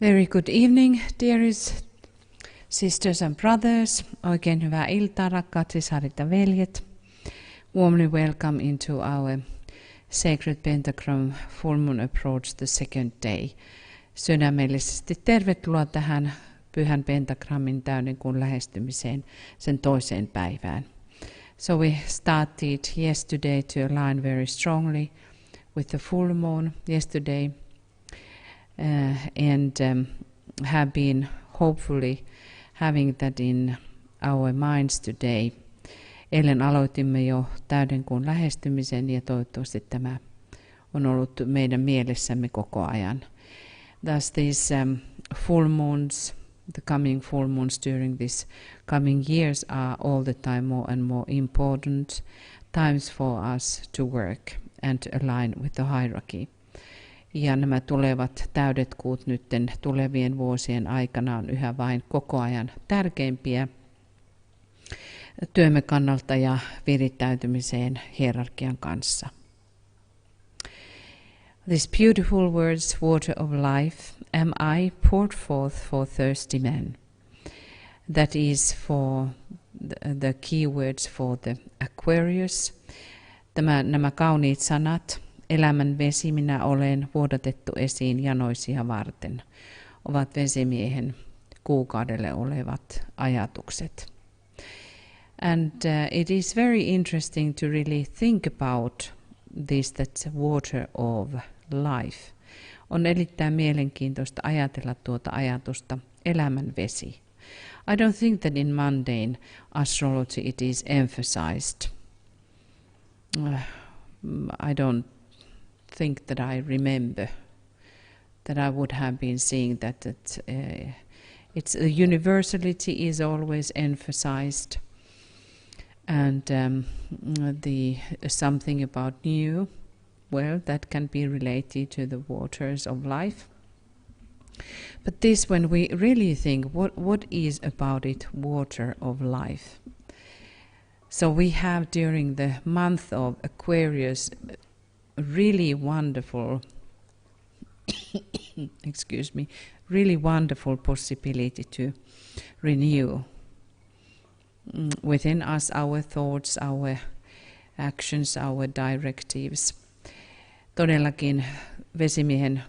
Very good evening, dearest sisters and brothers. Oikein hyvää iltaa, rakkaat sisarit ja veljet. Warmly welcome into our Sacred Pentagram Full Moon Approach the second day. Sydämellisesti tervetuloa tähän Pyhän Pentagrammin täydenkuun lähestymiseen sen toiseen päivään. So we started yesterday to align very strongly with the full moon yesterday. And have been hopefully having that in our minds today. Eilen aloitimme jo täydenkuun lähestymisen ja toivottavasti tämä on ollut meidän mielessämme koko ajan. Thus these full moons, the coming full moons during this coming years are all the time more and more important times for us to work and to align with the hierarchy. Ja nämä tulevat täydet kuut nytten tulevien vuosien aikana on yhä vain koko ajan tärkeimpiä työmme kannalta ja virittäytymiseen hierarkian kanssa. These beautiful words, water of life, am I poured forth for thirsty men. That is for the key words for the Aquarius. Nämä kauniit sanat. Elämän vesi minä olen vuodatettu esiin janoisia varten, ovat vesimiehen kuukaudelle olevat ajatukset. And it is very interesting to really think about this, that's water of life. On erittäin mielenkiintoista ajatella tuota ajatusta elämän vesi. I don't think that in mundane astrology it is emphasized. I don't think that I remember that I would have been seeing that it's the universality is always emphasized, and the something about new, well, that can be related to the waters of life. But this, when we really think, what is about it water of life? So we have during the month of Aquarius really wonderful excuse me, really wonderful possibility to renew within us our thoughts, our actions, our directives. Todellakin vesimiehen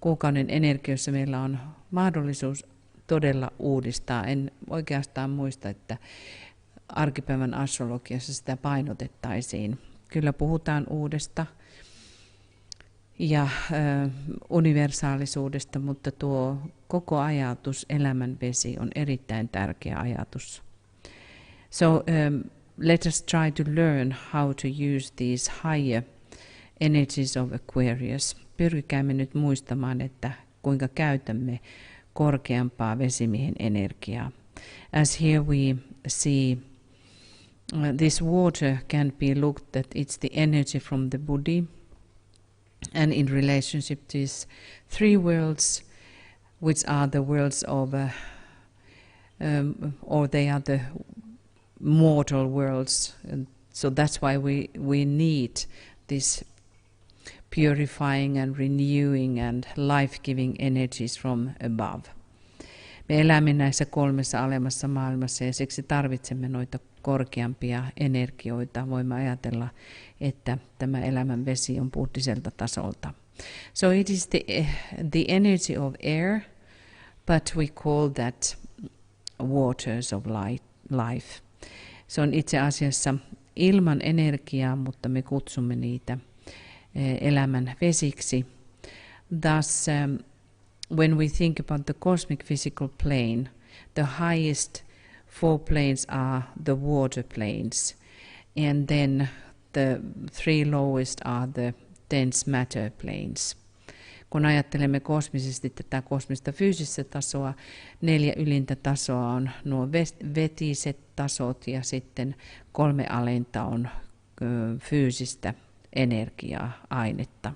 kuukauden energiassa meillä on mahdollisuus todella uudistaa. En oikeastaan muista, että arkipäivän astrologiassa sitä painotettaisiin. Kyllä puhutaan uudesta ja universaalisuudesta, mutta tuo koko ajatus, elämän vesi, on erittäin tärkeä ajatus. So let us try to learn how to use these higher energies of Aquarius. Pyrkikäämme nyt muistamaan, että kuinka käytämme korkeampaa vesimiehen energiaa. As here we see this water can be looked at, it's the energy from the body, and in relationship to these three worlds, which are the worlds of, or they are the mortal worlds. And so that's why we need this purifying and renewing and life-giving energies from above. Me elämme näissä kolmessa alemmassa maailmassa ja siksi tarvitsemme noita korkeampia energioita. Voimme ajatella, että tämä elämän vesi on buddhiselta tasolta. So it is the energy of air, but we call that waters of life. Se on itse asiassa ilman energiaa, mutta me kutsumme niitä elämän vesiksi. Thus, when we think about the cosmic physical plane, the highest four planes are the water planes, and then the three lowest are the dense matter planes. Kun ajattelemme kosmisesti tätä kosmista fyysistä tasoa, 4 ylintä tasoa on nuo vetiset tasot ja sitten 3 alinta on fyysistä energiaa, ainetta.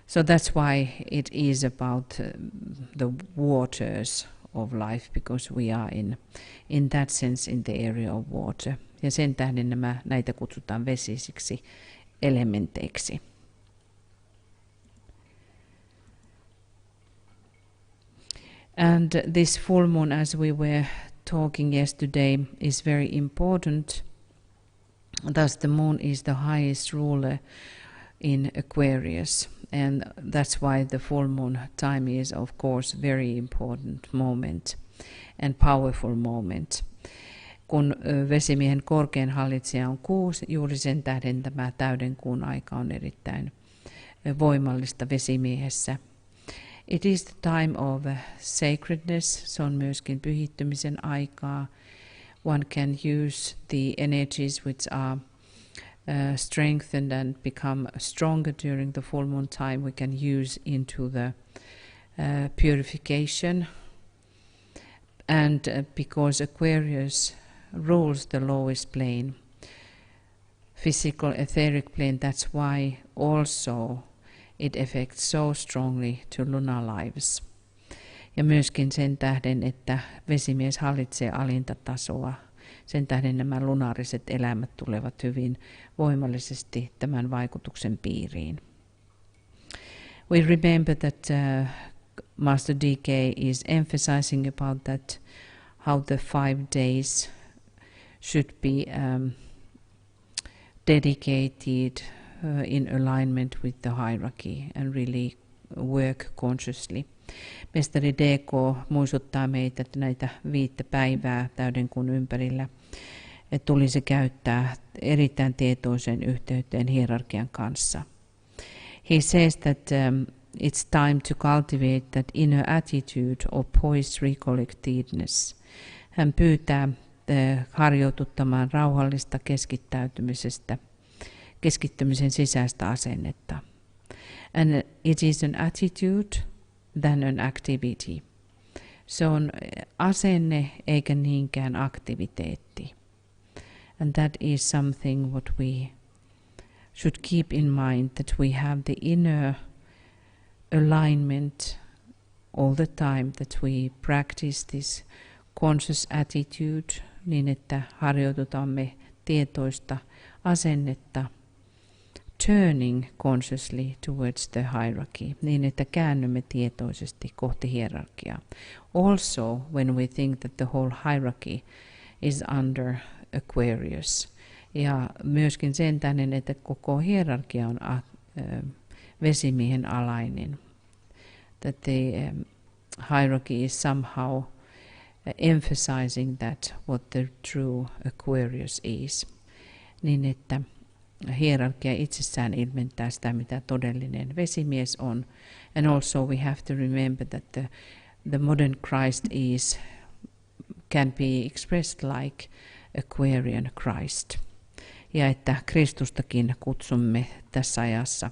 So that's why it is about the waters of life, because we are in that sense in the area of water. Ja sen tähden näitä kutsutaan vesisiksi elementeiksi. And this full moon, as we were talking yesterday, is very important. Thus the moon is the highest ruler in Aquarius, and that's why the full moon time is of course very important moment and powerful moment. Kun vesimiehen korkein hallitsija on kuusi, juuri sen tähden tämä täydenkuun aika on erittäin voimallista vesimiehessä. It is the time of sacredness, se on myöskin pyhittymisen aikaa. One can use the energies which are strengthened and become stronger during the full moon time. We can use into the purification. And because Aquarius rules the lowest plane, physical etheric plane, that's why also it affects so strongly to lunar lives. Ja myöskin sen tähden, että vesimies hallitsee alinta tasoa. Sen tähden nämä lunaariset elämät tulevat hyvin voimallisesti tämän vaikutuksen piiriin. We remember that Master DK is emphasizing about that, how the 5 days should be dedicated in alignment with the hierarchy and really work consciously. Mestari DK muistuttaa meitä, että näitä 5 päivää täydenkuun ympärillä tulisi käyttää erittäin tietoiseen yhteyteen hierarkian kanssa. He says that it's time to cultivate that inner attitude of poised recollectedness. Hän pyytää harjoituttamaan rauhallista keskittymisen sisäistä asennetta. And it is an attitude than an activity. Se on asenne eikä niinkään aktiviteetti. And that is something what we should keep in mind, that we have the inner alignment all the time, that we practice this conscious attitude niin, että harjoitutamme tietoista asennetta, turning consciously towards the hierarchy, niin että käännymme tietoisesti kohti hierarkiaa. Also, when we think that the whole hierarchy is under Aquarius, ja myöskin sen tähden, että koko hierarkia on vesimiehen alainen, that the hierarchy is somehow emphasizing that what the true Aquarius is, niin että hierarkia itsessään ilmentää sitä, mitä todellinen vesimies on. And also we have to remember that the modern Christ can be expressed like Aquarian Christ. Ja että Kristustakin kutsumme tässä ajassa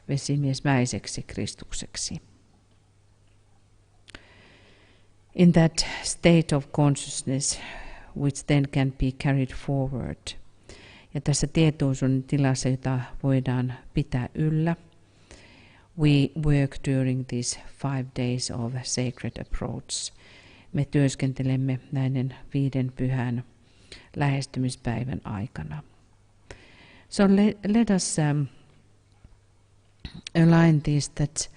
vesimiesmäiseksi Kristukseksi. In that state of consciousness, which then can be carried forward. Ja tässä tietoisuuden tilassa, jota voidaan pitää yllä, we work during these 5 days of sacred approach. Me työskentelemme näiden 5 pyhän lähestymispäivän aikana. So let us align this, that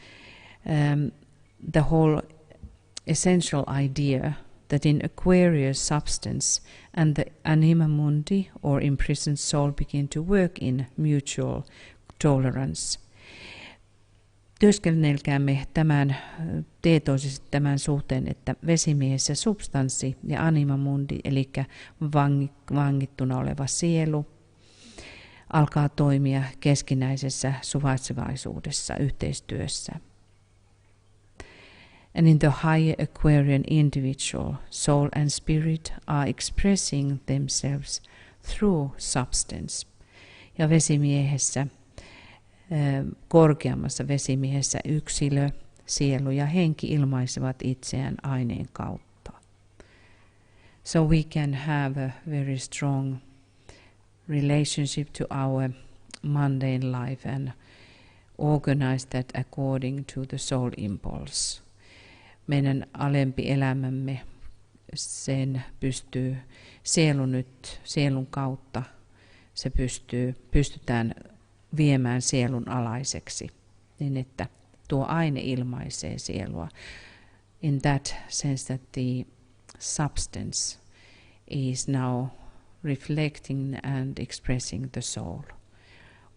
the whole essential idea that in Aquarius substance and the anima mundi or imprisoned soul begin to work in mutual tolerance. Työskennelkäämme tämän tietoisesti tämän suhteen, että vesimiehessä substanssi ja anima mundi, eli vangittuna oleva sielu, alkaa toimia keskinäisessä suvaitsevaisuudessa, yhteistyössä. And in the higher Aquarian individual, soul and spirit are expressing themselves through substance. Ja vesimiehessä, korkeammassa vesimiehessä yksilö, sielu ja henki ilmaisevat itseään aineen kautta. So we can have a very strong relationship to our mundane life and organize that according to the soul impulse. Meidän alempi elämämme, sen pystyy sielun kautta, pystytään viemään sielun alaiseksi, niin että tuo aine ilmaisee sielua. In that sense that the substance is now reflecting and expressing the soul,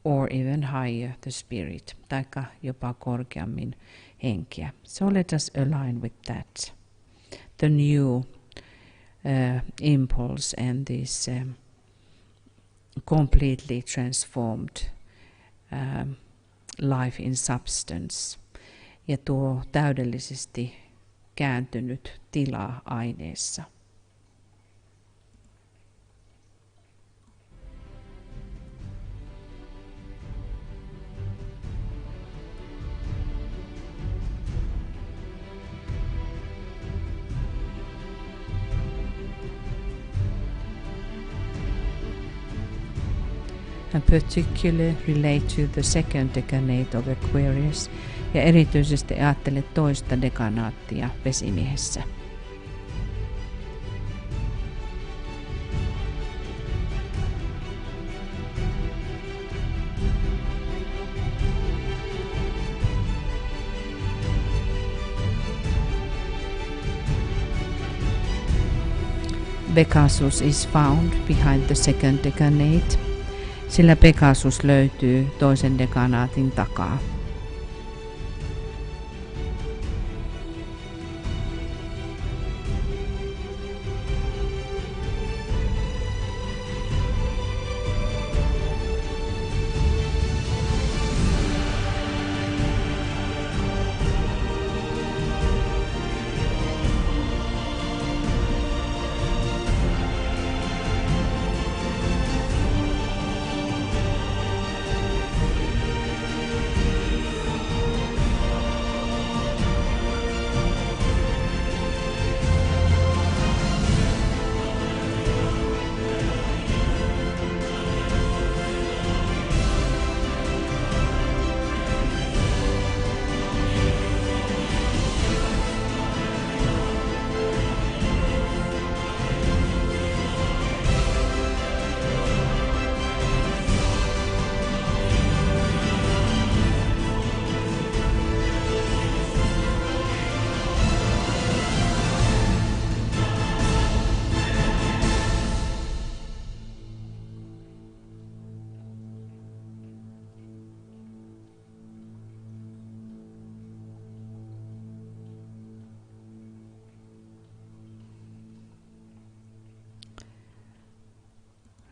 or even higher the spirit, taikka jopa korkeammin henkeä. So let us align with that. The new impulse and this completely transformed life in substance. Ja tuo täydellisesti kääntynyt tila aineessa. And particularly relate to the second decanate of Aquarius, ja erityisesti ajattele toista dekanaattia vesimiehessä. Pegasus is found behind the second decanate, sillä Pegasus löytyy toisen dekanaatin takaa.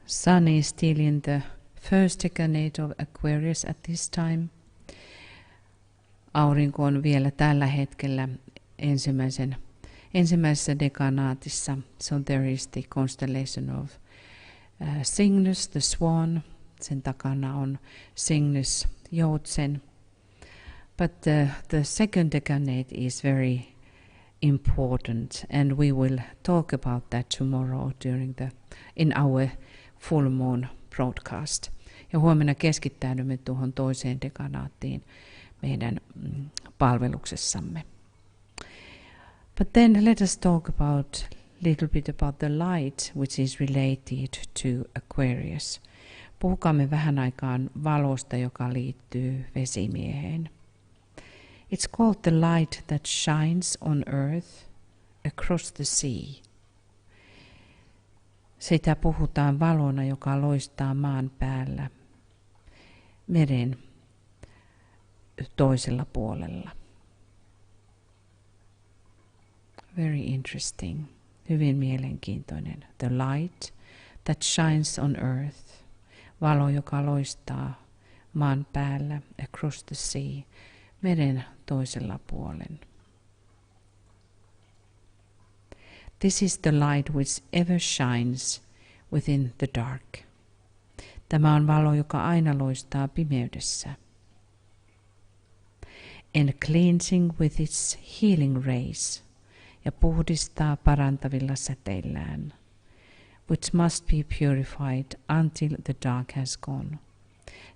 Sun is still in the first decanate of Aquarius at this time. Aurinko on vielä tällä hetkellä ensimmäisessä dekanaatissa. So there is the constellation of Cygnus, the swan. Sen takana on Cygnus, joutsen. But the second decanate is very important, and we will talk about that tomorrow in our full moon broadcast. Ja huomenna keskittäydymme tuohon toiseen dekanaattiin meidän palveluksessamme. But then let us talk about little bit about the light which is related to Aquarius. Puhukaamme vähän aikaan valosta, joka liittyy vesimieheen. It's called the light that shines on earth across the sea. Sitä puhutaan valona, joka loistaa maan päällä meren toisella puolella. Very interesting. Hyvin mielenkiintoinen. The light that shines on earth. Valo, joka loistaa maan päällä across the sea. Meren toisella puolen. This is the light which ever shines within the dark. Tämä on valo, joka aina loistaa pimeydessä. And cleansing with its healing rays, ja puhdistaa parantavilla säteillään, which must be purified until the dark has gone.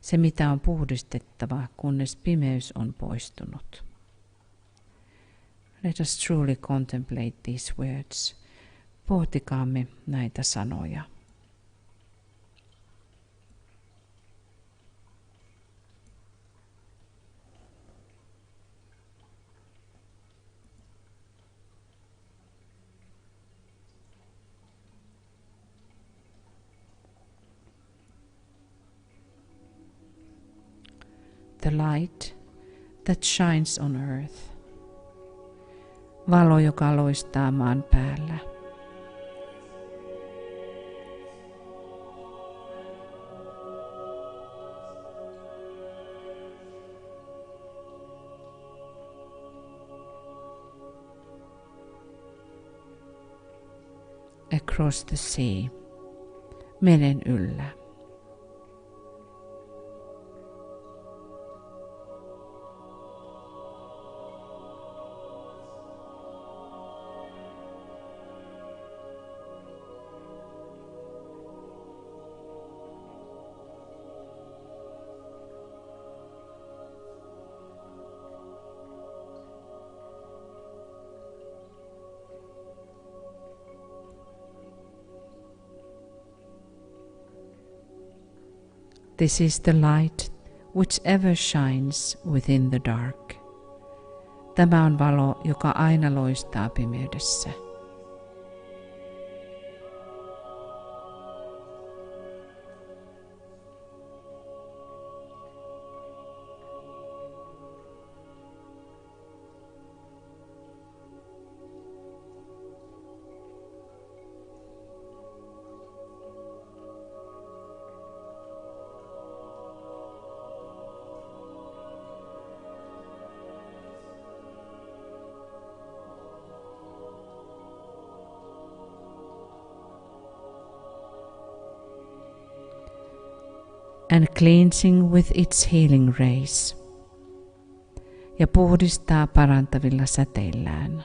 Se, mitä on puhdistettava, kunnes pimeys on poistunut. Let us truly contemplate these words. Pohtikaamme näitä sanoja. the light that shines on earth. Valo, joka loistaa maan päällä. Across the sea, meren yllä. This is the light which ever shines within the dark. Tämä on valo, joka aina loistaa pimeydessä. And cleansing with its healing rays, ja puhdistaa parantavilla säteillään.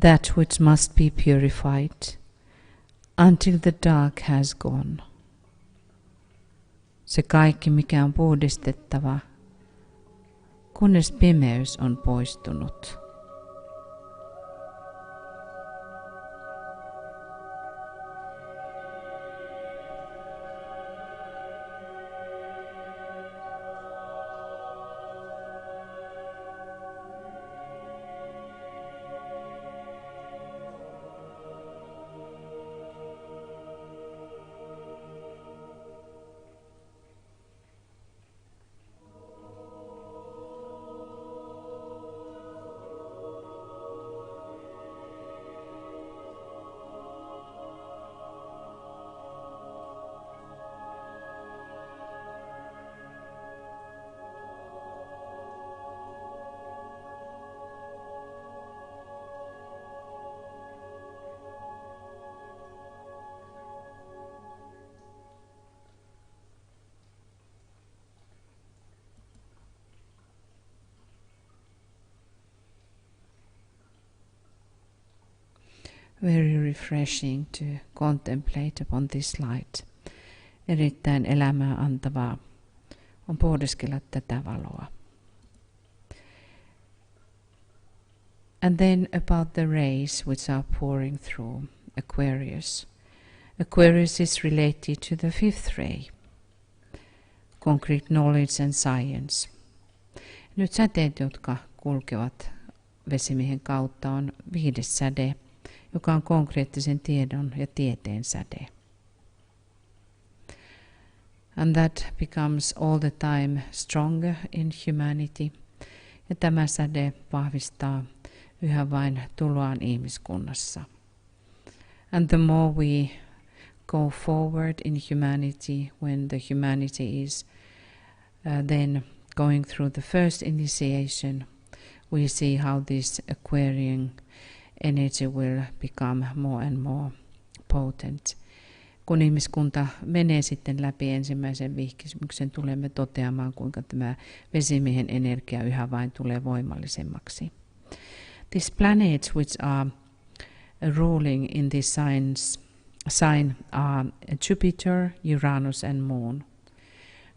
That which must be purified until the dark has gone. Se kaikki, mikä on puhdistettava, kunnes pimeys on poistunut. Very refreshing to contemplate upon this light. Erittäin elämää antavaa on pohdiskella tätä valoa. And then about the rays which are pouring through Aquarius. Aquarius is related to the fifth ray, concrete knowledge and science. Nyt säteet, jotka kulkevat vesimiehen kautta, on 5. säde, joka on konkreettisen tiedon ja tieteen säde. And that becomes all the time stronger in humanity. Ja tämä säde vahvistaa yhä vain tuloaan ihmiskunnassa. And the more we go forward in humanity, when the humanity is then going through the first initiation, we see how this Aquarian energy will become more and more potent. Kun ihmiskunta menee sitten läpi ensimmäisen vihkimyksen, tulemme toteamaan, kuinka tämä vesimiehen energia yhä vain tulee voimallisemmaksi. These planets which are ruling in this sign are Jupiter, Uranus and Moon.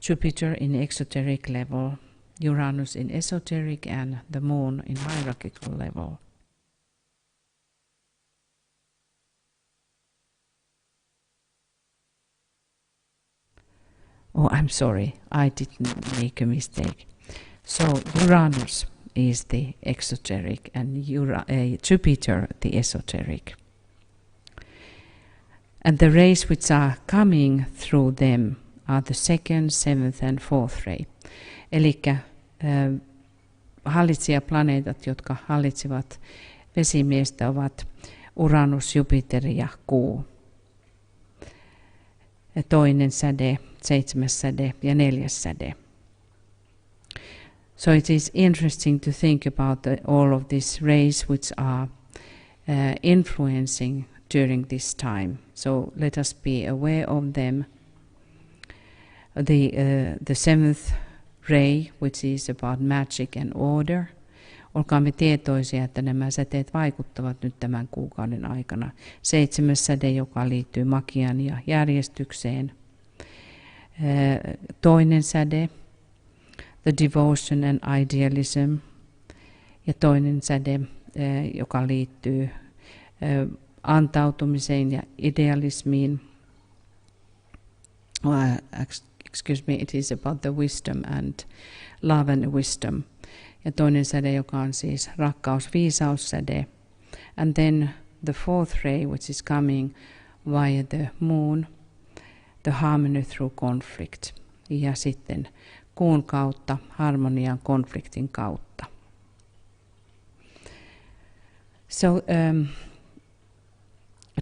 Jupiter in exoteric level, Uranus in esoteric, and the Moon in hierarchical level. Oh, I'm sorry, I didn't make a mistake. So Uranus is the exoteric and Jupiter the esoteric. And the rays which are coming through them are the second, seventh and fourth ray. Elikkä hallitsijaplaneetat, jotka hallitsevat vesimiestä, ovat Uranus, Jupiter ja Kuu. Ja toinen säde, 7. säde ja 4. säde. So it is interesting to think about all of these rays which are influencing during this time. So let us be aware of them. The seventh ray, which is about magic and order. Olkaamme tietoisia, että nämä säteet vaikuttavat nyt tämän kuukauden aikana. 7. säde, joka liittyy magiaan ja järjestykseen. Toinen säde, the devotion and idealism. Ja toinen säde, joka liittyy antautumiseen ja idealismiin. Excuse me, it is about the wisdom and love and wisdom. Ja toinen säde, joka on siis rakkaus, viisaussäde. And then the fourth ray, which is coming via the moon, the harmony through conflict. Ja sitten kuun kautta, harmonian konfliktin kautta. So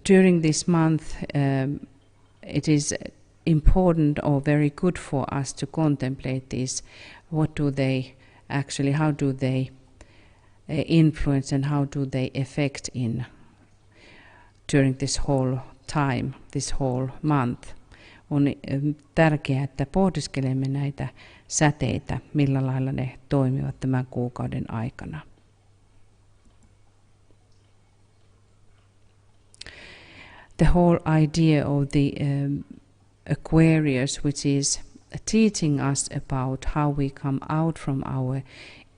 during this month, it is important or very good for us to contemplate these. What do they actually, how do they influence and how do they affect in during this whole time, this whole month? On tärkeää, että pohdiskelemme näitä säteitä, millä lailla ne toimivat tämän kuukauden aikana. The whole idea of the Aquarius, which is teaching us about how we come out from our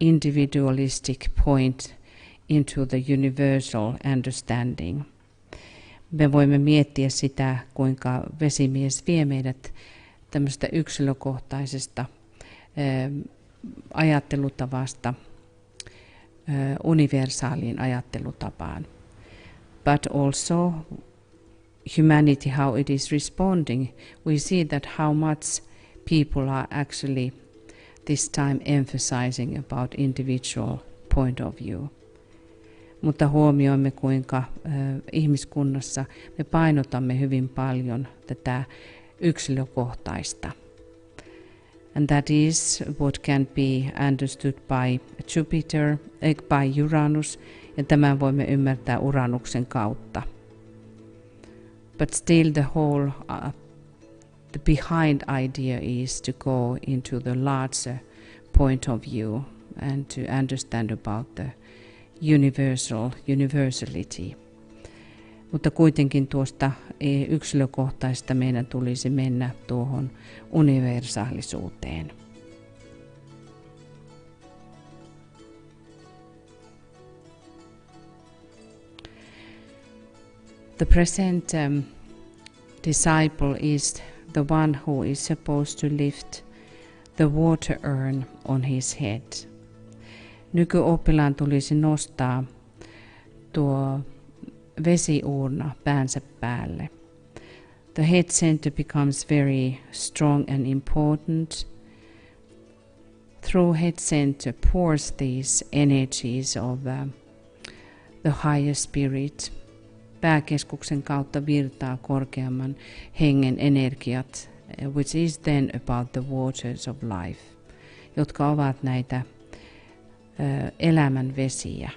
individualistic point into the universal understanding. Me voimme miettiä sitä, kuinka vesimies vie meidät tämmöistä yksilökohtaisesta ajattelutavasta universaaliin ajattelutapaan. But also humanity, how it is responding. We see that how much people are actually this time emphasizing about individual point of view. Mutta huomioimme, kuinka ihmiskunnassa me painotamme hyvin paljon tätä yksilökohtaista. And that is what can be understood by Jupiter, by Uranus, ja tämän voimme ymmärtää Uranuksen kautta. But still the whole, the behind idea is to go into the larger point of view and to understand about the universality. Mutta kuitenkin tuosta yksilökohtaista meidän tulisi mennä tuohon universaalisuuteen. The present disciple is the one who is supposed to lift the water urn on his head. Nykyoppilaan tulisi nostaa tuo vesiuurna päänsä päälle. The head center becomes very strong and important. Through head center pours these energies of the higher spirit. Pääkeskuksen kautta virtaa korkeamman hengen energiat, which is then about the waters of life, jotka ovat näitä elämän vesiä.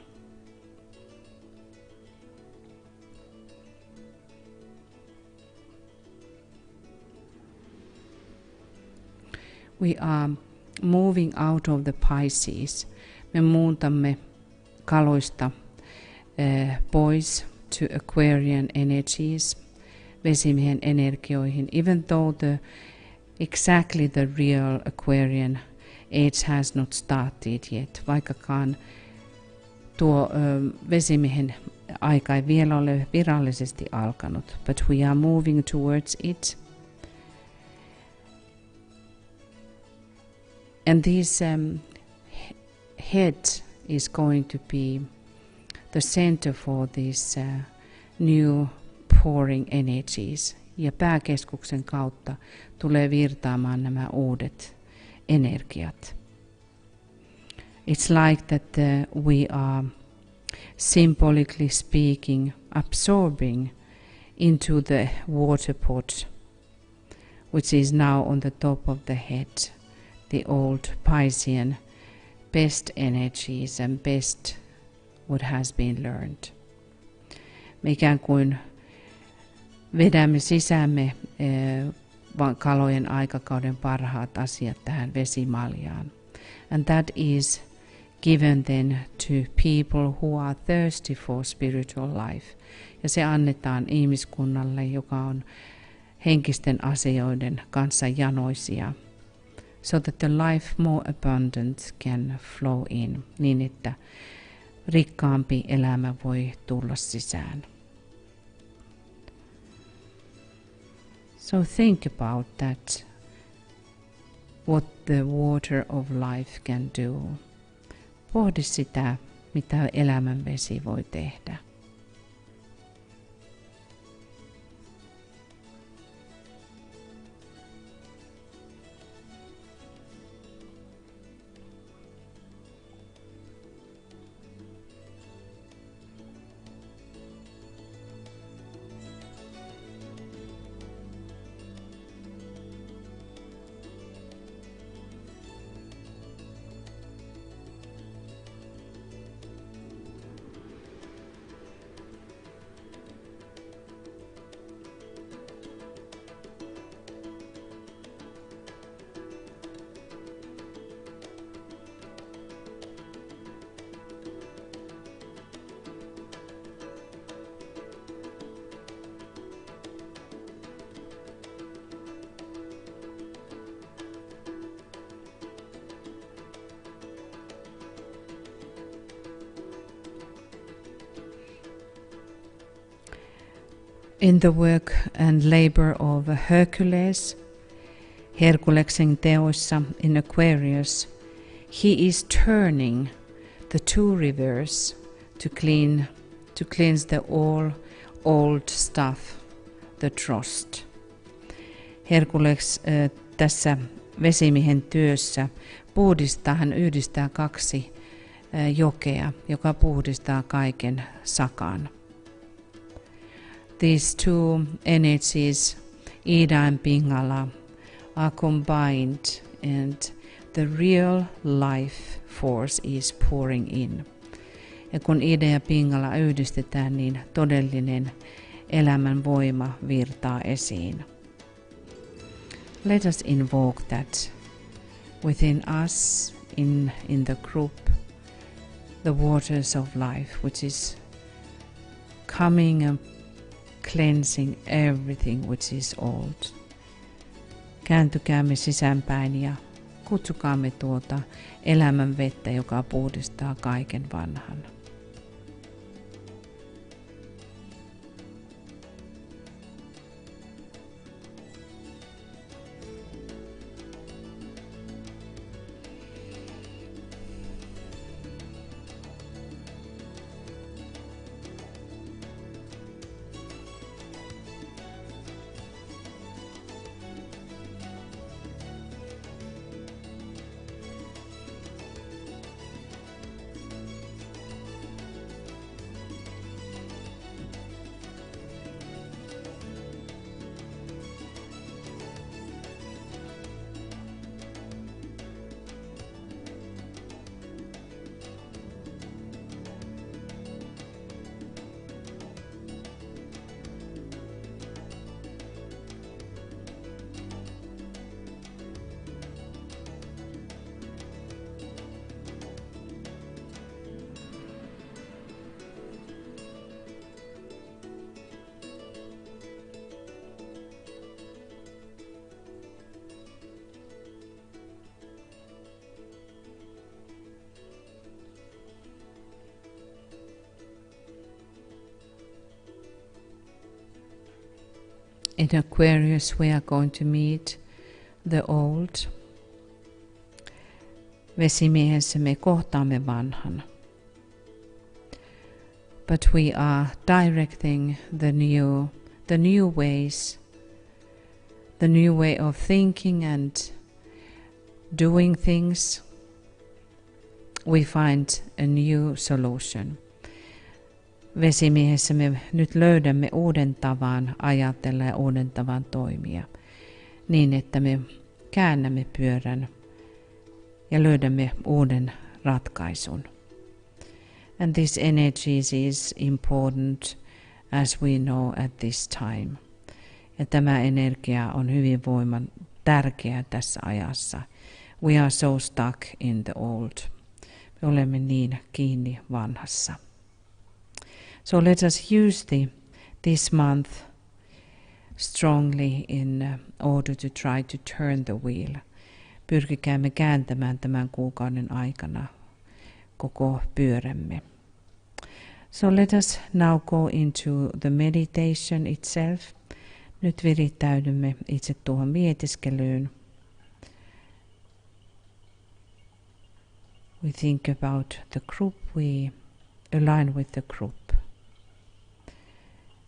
We are moving out of the Pisces. Me muutamme kaloista pois to Aquarian energies, vesimiehen energioihin, even though exactly the real Aquarian age has not started yet, vaikkakaan tuo vesimiehen aika ei vielä ole virallisesti alkanut, but we are moving towards it. And this head is going to be the center for these new pouring energies. Ja pääkeskuksen kautta tulee virtaamaan nämä uudet energiat. It's like that we are symbolically speaking absorbing into the water pot, which is now on the top of the head, the old Piscean best energies and best what has been learned. Me ikään kuin vedämme sisäämme kalojen aikakauden parhaat asiat tähän vesimaljaan. And that is given then to people who are thirsty for spiritual life. Ja se annetaan ihmiskunnalle, joka on henkisten asioiden kanssa janoisia. So that the life more abundant can flow in, niin että rikkaampi elämä voi tulla sisään. So think about that, what the water of life can do. Pohdi sitä, mitä elämän vesi voi tehdä. In the work and labor of Hercules, Herkuleksen teoissa in Aquarius, he is turning the two rivers to cleanse the all old stuff, the dross. Herkules tässä vesimiehen työssä puhdistaa, hän yhdistää kaksi jokea, joka puhdistaa kaiken sakan. These two energies, Ida and Pingala, are combined and the real life force is pouring in. Ja kun Ida ja Pingala yhdistetään, niin todellinen elämän voima virtaa esiin. Let us invoke that within us, in the group, the waters of life, which is coming and cleansing everything which is old. Kääntykäämme sisäänpäin ja kutsukaamme tuota elämän vettä, joka puhdistaa kaiken vanhan. In Aquarius we are going to meet the old. Vesimiehessä me kohtaamme vanhan. But we are directing the new ways, the new way of thinking and doing things. We find a new solution. Vesimiehessä me nyt löydämme uuden tavan ajatella ja uuden tavan toimia, niin että me käännämme pyörän ja löydämme uuden ratkaisun. And this energy is important as we know at this time. Ja tämä energia on hyvin tärkeä tässä ajassa. We are so stuck in the old. Me olemme niin kiinni vanhassa. So let us use this month strongly in order to try to turn the wheel. Pyrkikäämme kääntämään tämän kuukauden aikana koko pyörämme. So let us now go into the meditation itself. Nyt virittäydymme itse tuohon mietiskelyyn. We think about the group, we align with the group.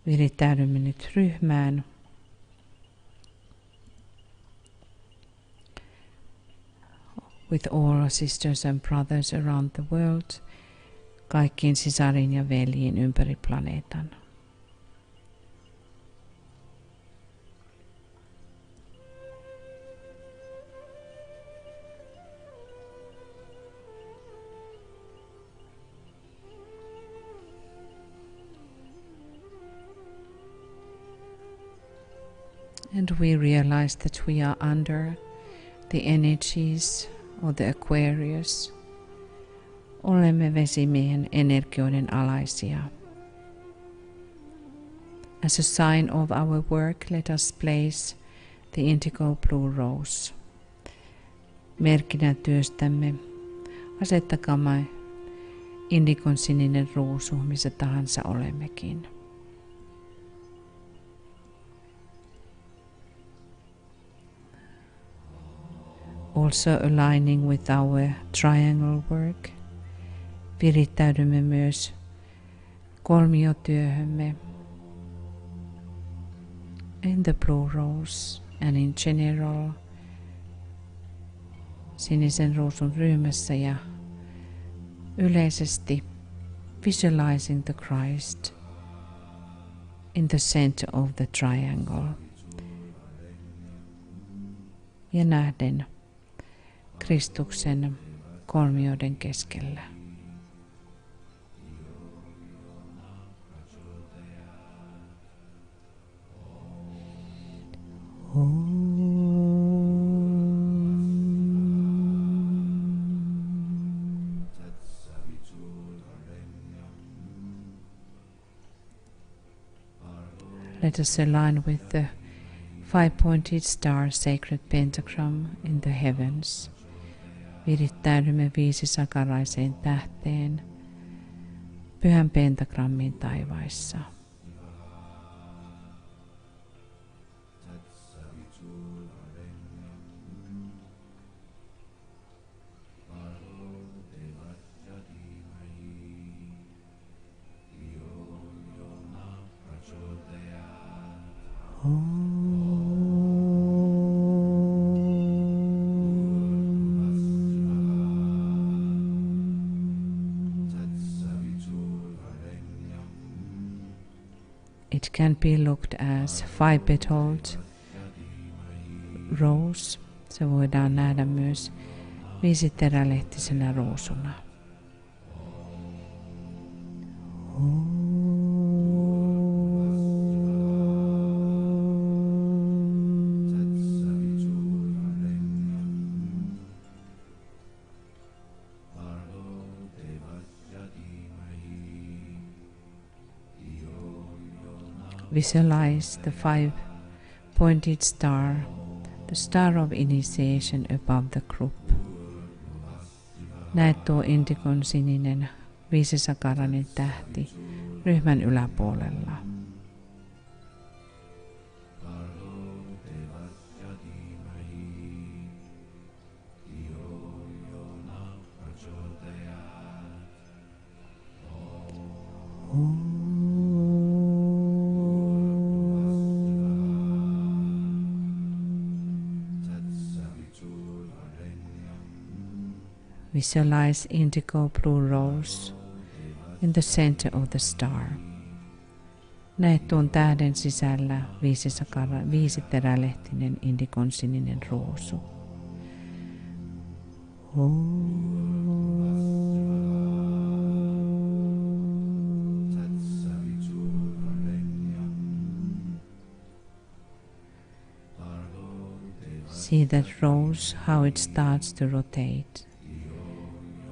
Virittäydymme nyt ryhmään. With all sisters and brothers around the world, kaikkiin sisarin ja veljiin ympäri planeetan. And we realize that we are under the energies of the Aquarius. Olemme vesimiehen energioiden alaisia. As a sign of our work, let us place the indigo blue rose. Merkkinä työstämme asettakaamme indigon sininen ruusu, missä tahansa olemmekin. Also aligning with our triangle work. Virittäydymme myös kolmiotyöhömme. In the blue rose and in general. Sinisen ruusun ryhmässä ja yleisesti visualizing the Christ in the center of the triangle. Ja nähden Kristuksen kolmioiden keskellä. Let us align with the five-pointed star sacred pentagram in the heavens. Virittäydymme viisisakaraiseen tähteen, pyhän pentagrammin taivaissa. It can be looked as five-petaled rose. Se voidaan nähdä myös viisiterälehtisenä ruusuna. Visualize the five-pointed star, the star of initiation above the group. Näet tuo indigon sininen viisisakarainen tähti ryhmän yläpuolella. Visualize indigo blue rose in the center of the star. Näet tuon tähden sisällä 5 terälehtinen indigon sininen ruusu. See that rose, how it starts to rotate.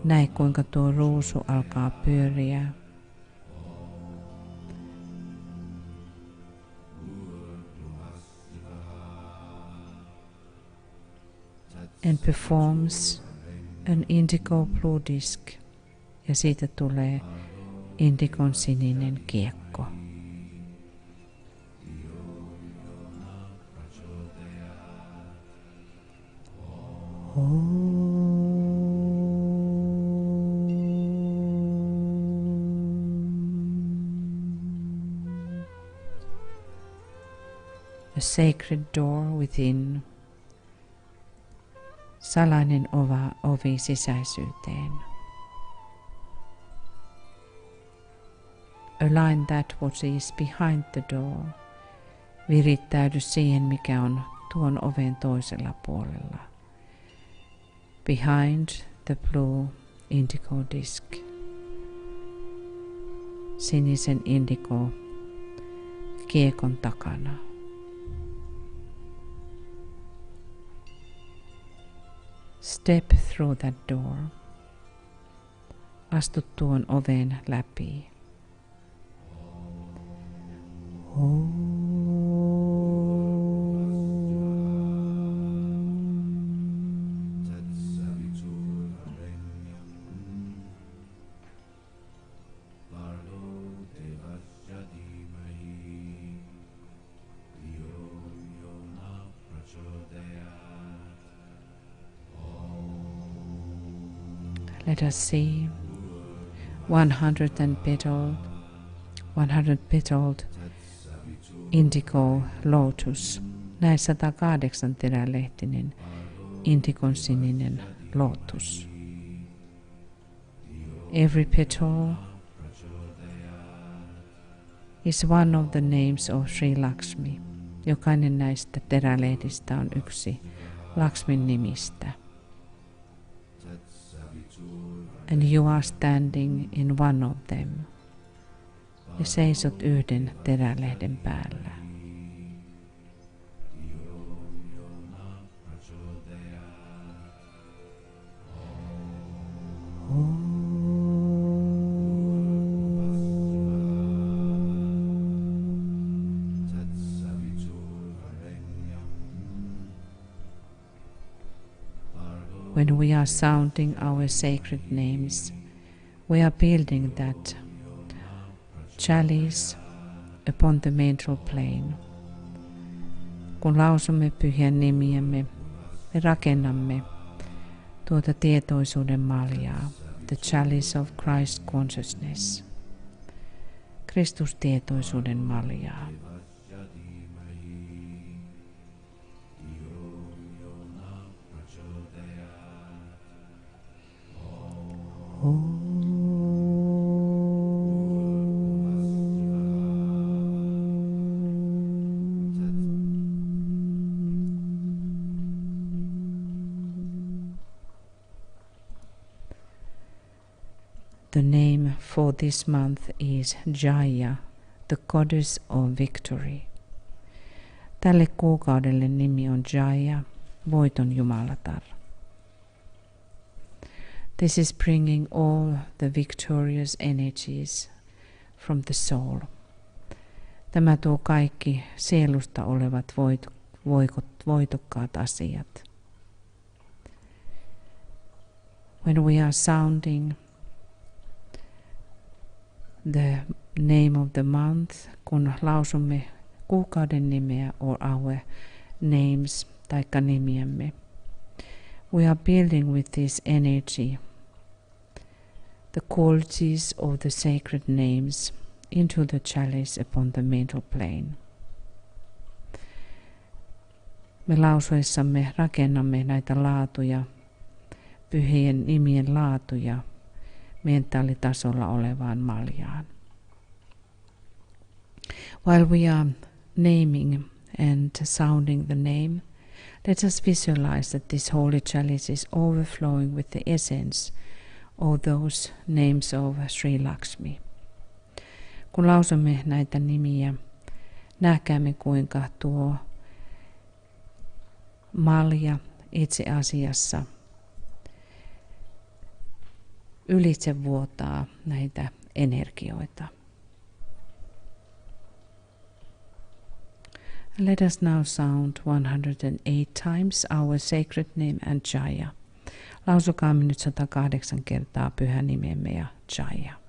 Näe kuinka tuo ruusu alkaa pyöriä. And performs an indigo blue disc. Ja siitä tulee indigon sininen kiekko. A sacred door within. Salainen ovi sisäisyyteen. Align that what is behind the door. Virittäydy siihen, mikä on tuon oven toisella puolella. Behind the blue indigo disc. Sinisen indigo kiekon takana. Step through that door. Astu tuon oven läpi. Let us see 100 petaled indigo lotus. Näe 108 terälehtinen indigon sininen lotus. Every petal is one of the names of Sri Lakshmi. Jokainen näistä terälehdistä on yksi Lakshmin nimistä. And you are standing in one of them. Ja seisot yhden terälehden päällä. When we are sounding our sacred names, we are building that chalice upon the mental plane. Kun lausumme pyhien nimiämme, me rakennamme tuota tietoisuuden maljaa, the chalice of Christ consciousness, Kristustietoisuuden maljaa. The name for this month is Jaya, the goddess of victory. Tälle kuukaudelle nimi on Jaya, voiton jumalatar. This is bringing all the victorious energies from the soul. Tämä tuo kaikki sielusta olevat voitokkaat asiat. When we are sounding the name of the month, kun lausumme kuukauden nimeä or our names taikka nimiämme, we are building with this energy the qualities of the sacred names into the chalice upon the mental plane. Me lausuessamme rakennamme näitä laatuja pyhien nimien laatuja mentaalitasolla olevaan maljaan. While we are naming and sounding the name, let us visualize that this holy chalice is overflowing with the essence of those names of Sri Lakshmi. Kun lausumme näitä nimiä, näkäämme kuinka tuo malja itse asiassa ylitsevuotaa näitä energioita. Let us now sound 108 times our sacred name and Jaya. Lausukaamme nyt 108 kertaa pyhä nimemme ja Jaya.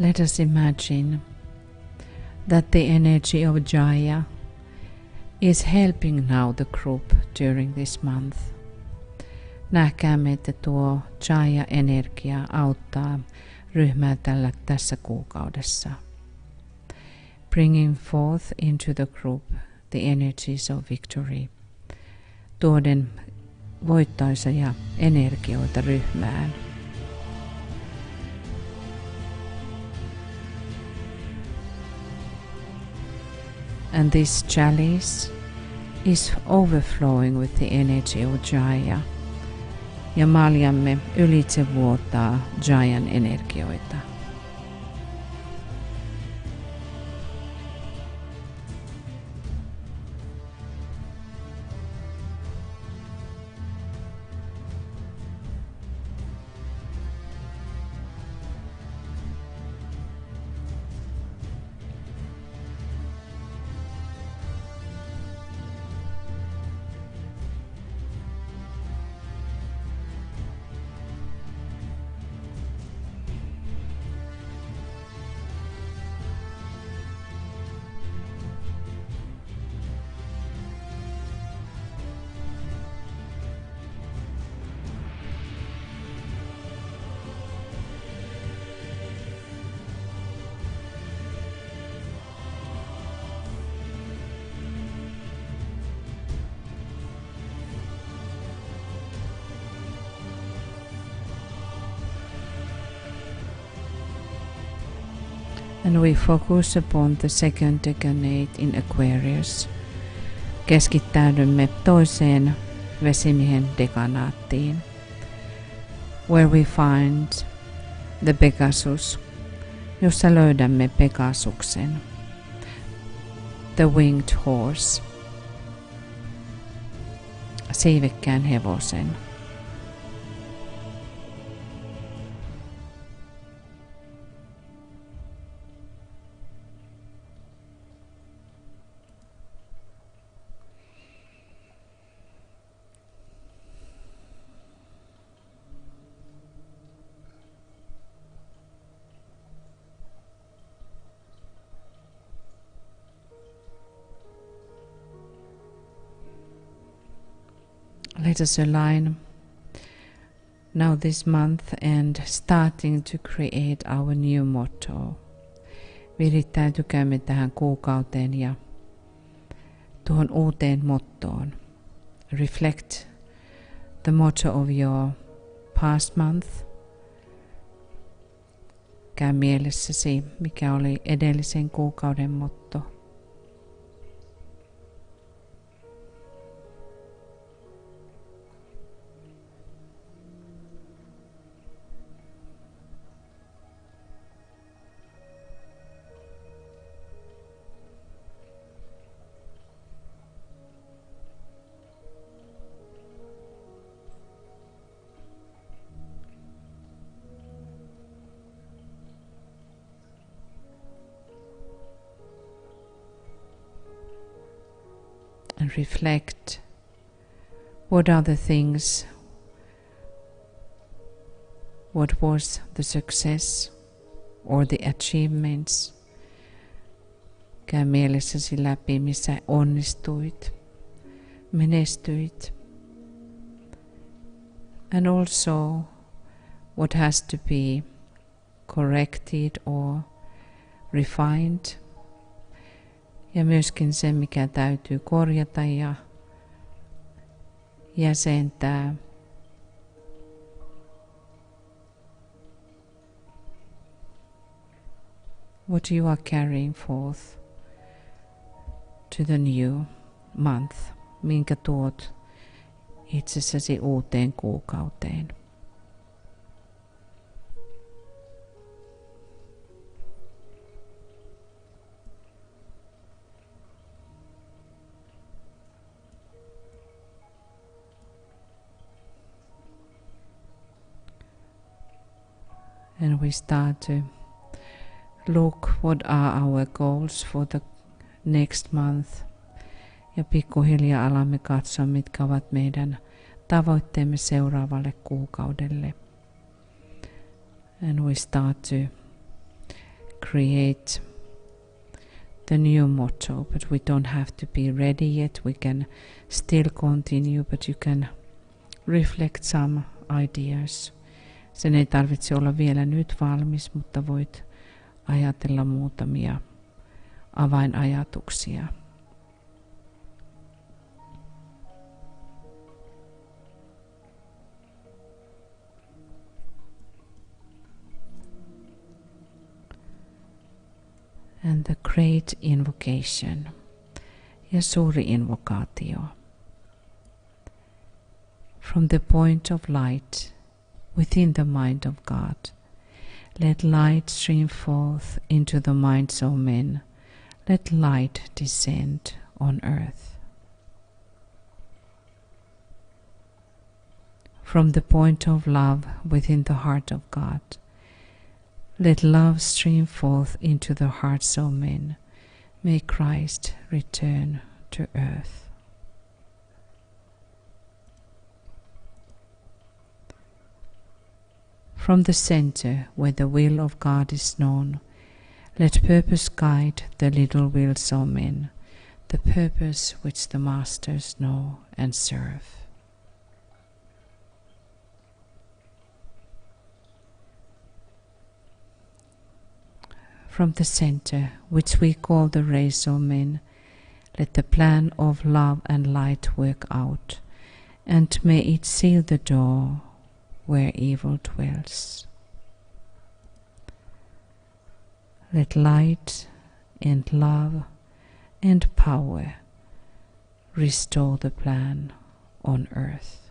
Let us imagine that the energy of Jaya is helping now the group during this month. Näkäämme, että tuo Jaya-energia auttaa ryhmää tässä kuukaudessa. Bringing forth into the group the energies of victory. Tuoden voittoisia energioita ryhmään. And this chalice is overflowing with the energy of Jaya. Ja maljamme ylitse vuotaa Jayan energioita. And we focus upon the second decade in Aquarius. Keskittäydymme toiseen vesimiehen dekanaattiin, where we find the Pegasus, jossa löydämme Pegasuksen, the winged horse, siivekkään hevosen. Let us align now this month and starting to create our new motto. Virittäytykäämme tähän kuukauteen ja tuohon uuteen mottoon. Reflect the motto of your past month. Käy mielessäsi, mikä oli edellisen kuukauden motto. And reflect, what are the things, what was the success or the achievements. Käy mielessäsi läpi, missä onnistuit, menestyit. And also what has to be corrected or refined. Ja myöskin se, mikä täytyy korjata ja jäsentää. What you are carrying forth to the new month, minkä tuot itsessäsi uuteen kuukauteen. And we start to look what are our goals for the next month. Ja pikkuhiljaa alamme katsoa, mitkä ovat meidän tavoitteemme seuraavalle kuukaudelle. And we start to create the new motto, but we don't have to be ready yet. We can still continue, but you can reflect some ideas. Sen ei tarvitse olla vielä nyt valmis, mutta voit ajatella muutamia avainajatuksia. And the great invocation, ja suuri invokaatio. From the point of light within the mind of God, let light stream forth into the minds of men. Let light descend on earth. From the point of love within the heart of God, let love stream forth into the hearts of men. May Christ return to earth. From the center where the will of God is known, let purpose guide the little wills of men, the purpose which the masters know and serve. From the center, which we call the race of men, let the plan of love and light work out, and may it seal the door where evil dwells. Let light and love and power restore the plan on earth.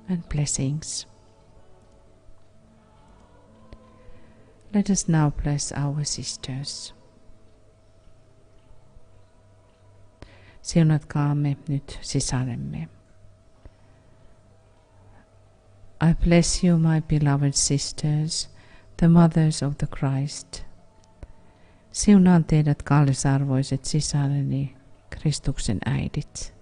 And blessings. Let us now bless our sisters. Siunatkaamme nyt sisaremme. I bless you, my beloved sisters, the mothers of the Christ. Siunaan teidät, kallisarvoiset sisareni, Kristuksen äidit.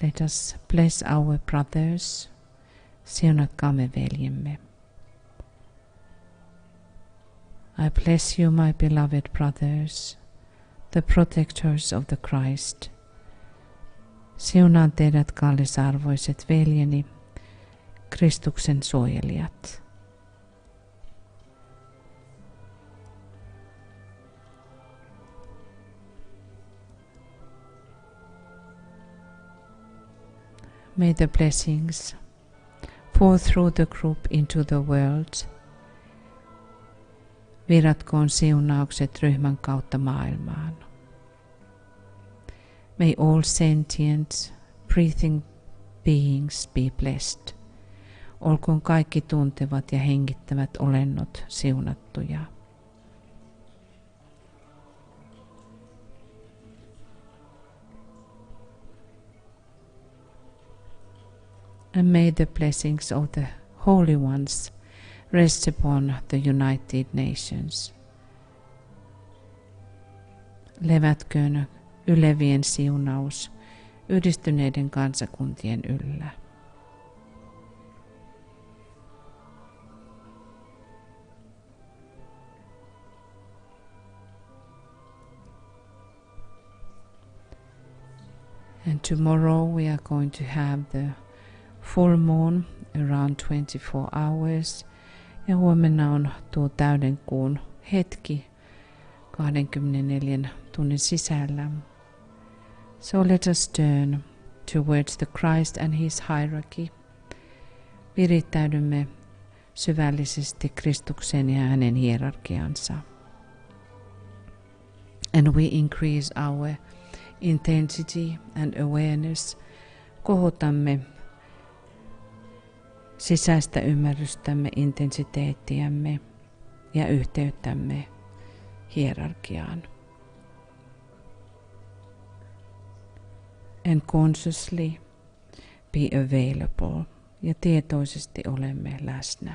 Let us bless our brothers. Siunatkaamme veljemme. I bless you, my beloved brothers, the protectors of the Christ. Siunaan teidät, kallisarvoiset veljeni, Kristuksen suojelijat. May the blessings pour through the group into the world. Viratkoon siunaukset ryhmän kautta maailmaan. May all sentient, breathing beings be blessed. Olkoon kaikki tuntevat ja hengittävät olennot siunattuja. And may the blessings of the holy ones rest upon the United Nations. Levätköön ylevien siunaus yhdistyneiden kansakuntien yllä. And tomorrow we are going to have the full moon around 24 hours. Ja huomenna on tuo täyden kuun hetki 24 tunnin sisällä. So let us turn towards the Christ and his hierarchy. Virittäydymme syvällisesti Kristuksen ja hänen hierarkiansa. And we increase our intensity and awareness. Kohotamme sisäistä ymmärrystämme, intensiteettiämme ja yhteyttämme hierarkiaan. And consciously be available. Ja tietoisesti olemme läsnä.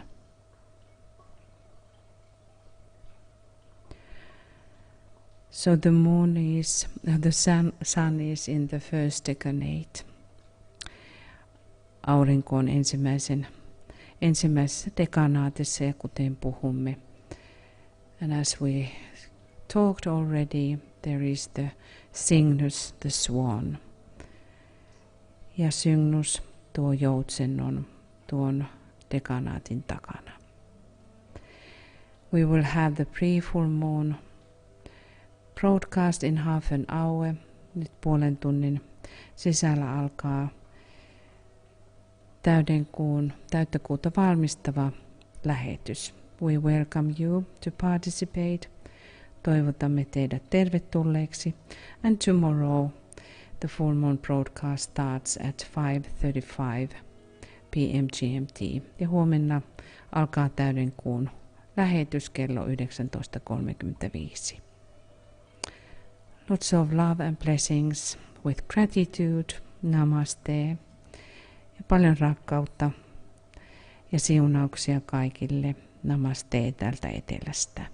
So the sun is in the first decanate. Aurinko on ensimmäisessä dekanaatissa, ja kuten puhumme. And as we talked already, there is the Cygnus, the swan. Ja Cygnus, tuo joutsen, on tuon dekanaatin takana. We will have the pre-full moon broadcast in half an hour. Nyt puolen tunnin sisällä alkaa täyttä kuuta valmistava lähetys. We welcome you to participate. Toivotamme teidät tervetulleeksi. And tomorrow the full moon broadcast starts at 5:35 p.m. GMT. Ja huomenna alkaa täyden kuun lähetys kello 19:35. Lots of love and blessings with gratitude. Namaste. Ja paljon rakkautta ja siunauksia kaikille. Namaste täältä etelästä.